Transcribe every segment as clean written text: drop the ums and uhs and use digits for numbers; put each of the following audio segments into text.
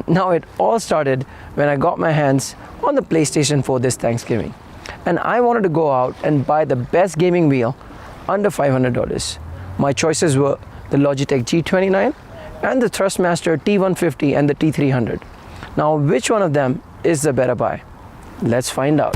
Now it all started when I got my hands on the PlayStation 4 this Thanksgiving, and I wanted to go out and buy the best gaming wheel under $500. My choices were the Logitech G29 and the Thrustmaster T150 and the T300. Now which one of them is the better buy? Let's find out.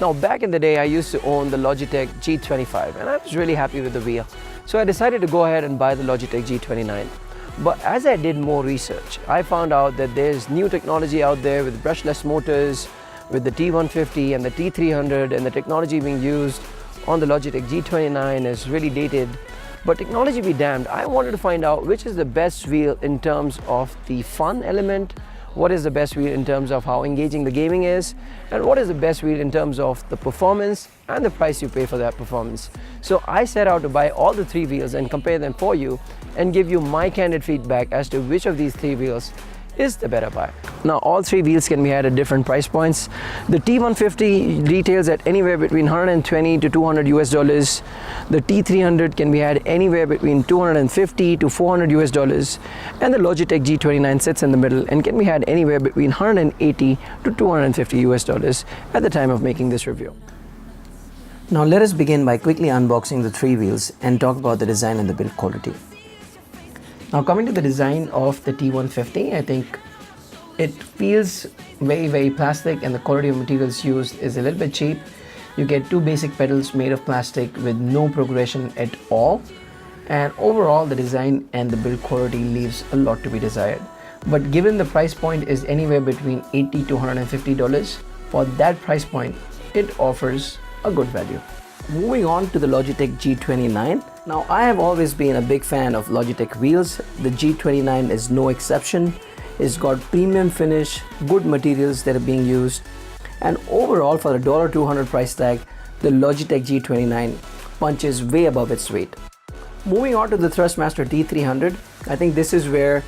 Now back in the day, I used to own the Logitech G25 and I was really happy with the wheel. So I decided to go ahead and buy the Logitech G29. But as I did more research, I found out that there's new technology out there with brushless motors, with the T150 and the T300, and the technology being used on the Logitech G29 is really dated. But technology be damned, I wanted to find out which is the best wheel in terms of the fun element, what is the best wheel in terms of how engaging the gaming is, and what is the best wheel in terms of the performance and the price you pay for that performance. So I set out to buy all the three wheels and compare them for you and give you my candid feedback as to which of these three wheels is the better buy. Now all three wheels can be had at different price points. The T150 retails at anywhere between 120 to 200 US dollars. The T300 can be had anywhere between 250 to 400 US dollars. And the Logitech G29 sits in the middle and can be had anywhere between 180 to 250 US dollars at the time of making this review. Now let us begin by quickly unboxing the three wheels and talk about the design and the build quality. Now coming to the design of the T150, I think it feels very plastic, and the quality of materials used is a little bit cheap. You get two basic pedals made of plastic with no progression at all, and overall the design and the build quality leaves a lot to be desired. But given the price point is anywhere between $80 to $150, for that price point it offers a good value. Moving on to the Logitech G29. Now I have always been a big fan of Logitech wheels. The G29 is no exception. It's got premium finish, good materials that are being used, and overall for a $200 price tag, the Logitech G29 punches way above its weight. Moving on to the Thrustmaster T300, I think this is where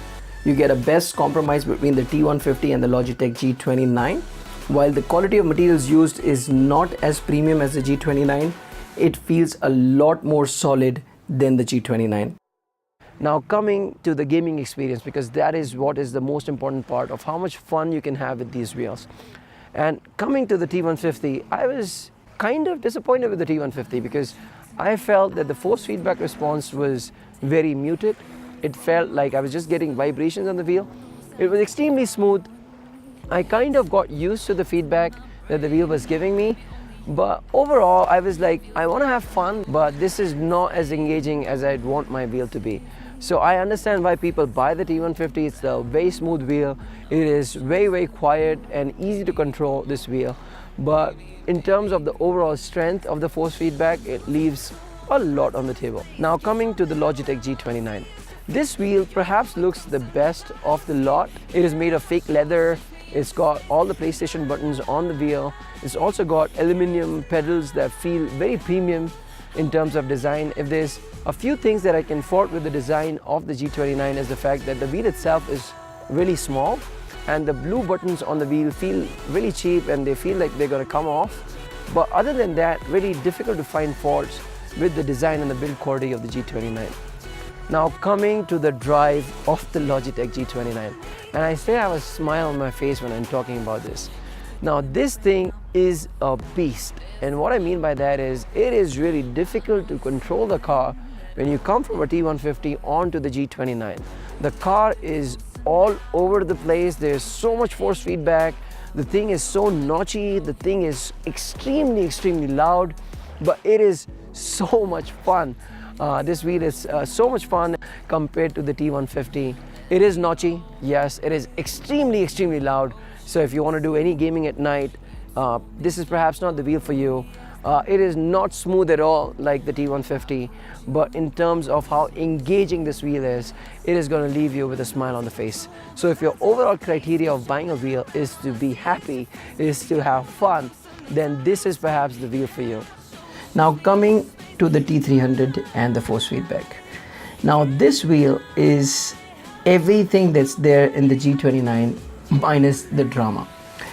you get a best compromise between the T150 and the Logitech G29. While the quality of materials used is not as premium as the G29, it feels a lot more solid than the G29. Now coming to the gaming experience, because that is what is the most important part of how much fun you can have with these wheels. And coming to the T150, I was kind of disappointed with the T150 because I felt that the force feedback response was very muted. It felt like I was just getting vibrations on the wheel. It was extremely smooth. I kind of got used to the feedback that the wheel was giving me, but overall I was like, I want to have fun, but this is not as engaging as I'd want my wheel to be. So I understand why people buy the T150. It's a very smooth wheel. It is very quiet and easy to control, this wheel. But in terms of the overall strength of the force feedback, it leaves a lot on the table. Now coming to the Logitech G29. This wheel perhaps looks the best of the lot. It is made of fake leather. It's got all the PlayStation buttons on the wheel. It's also got aluminum pedals that feel very premium in terms of design. If there's a few things that I can fault with the design of the G29 is the fact that the wheel itself is really small, and the blue buttons on the wheel feel really cheap and they feel like they're going to come off. But other than that, really difficult to find faults with the design and the build quality of the G29. Now coming to the drive of the Logitech G29, and I say I have a smile on my face when I'm talking about this. Now this thing is a beast, and what I mean by that is it is really difficult to control the car when you come from a T150 onto the G29. The car is all over the place. There's so much force feedback. The thing is so notchy. The thing is extremely loud, but it is so much fun. This wheel is so much fun compared to the T150. It is notchy, yes. It is extremely loud. So if you want to do any gaming at night, this is perhaps not the wheel for you. It is not smooth at all like the T150, but in terms of how engaging this wheel is, it is going to leave you with a smile on the face. So if your overall criteria of buying a wheel is to be happy, is to have fun, then this is perhaps the wheel for you. Now coming to the T300 and the force feedback. Now this wheel is everything that's there in the G29 minus the drama.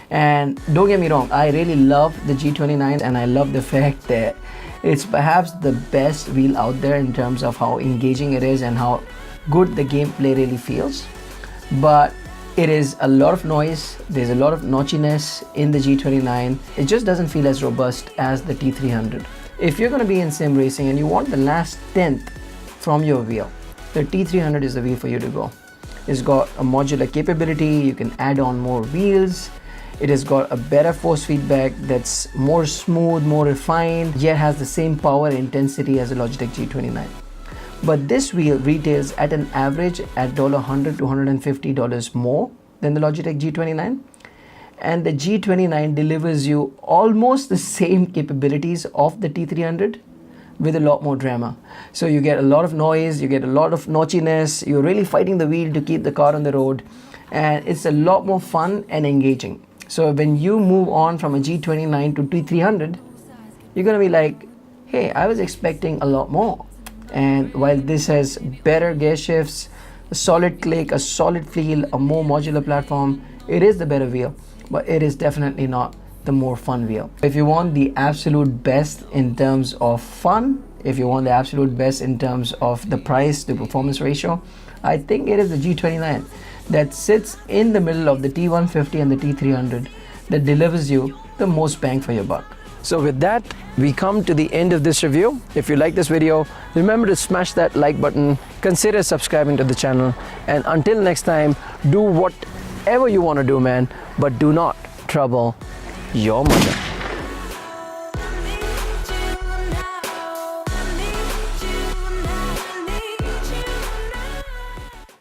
And don't get me wrong, I really love the G29 and I love the fact that it's perhaps the best wheel out there in terms of how engaging it is and how good the gameplay really feels. But it is a lot of noise, there's a lot of notchiness in the G29. It just doesn't feel as robust as the T300. If you're going to be in sim racing and you want the last tenth from your wheel, the T300 is the wheel for you to go. It's got a modular capability, you can add on more wheels. It has got a better force feedback that's more smooth, more refined, yet has the same power and intensity as the Logitech G29. But this wheel retails at an average at $100 to $150 more than the Logitech G29. And the G29 delivers you almost the same capabilities of the T300 with a lot more drama. So you get a lot of noise, you get a lot of notchiness, you're really fighting the wheel to keep the car on the road, and it's a lot more fun and engaging. So when you move on from a G29 to T300, you're gonna be like, hey, I was expecting a lot more. And while this has better gear shifts, a solid click, a solid feel, a more modular platform, it is the better wheel, but it is definitely not the more fun wheel. If you want the absolute best in terms of fun, if you want the absolute best in terms of the price to performance ratio, I think it is the G29 that sits in the middle of the T150 and the T300 that delivers you the most bang for your buck. So with that, we come to the end of this review. If you like this video, remember to smash that like button, consider subscribing to the channel, and until next time, do whatever you want to do, man, but do not trouble your mother.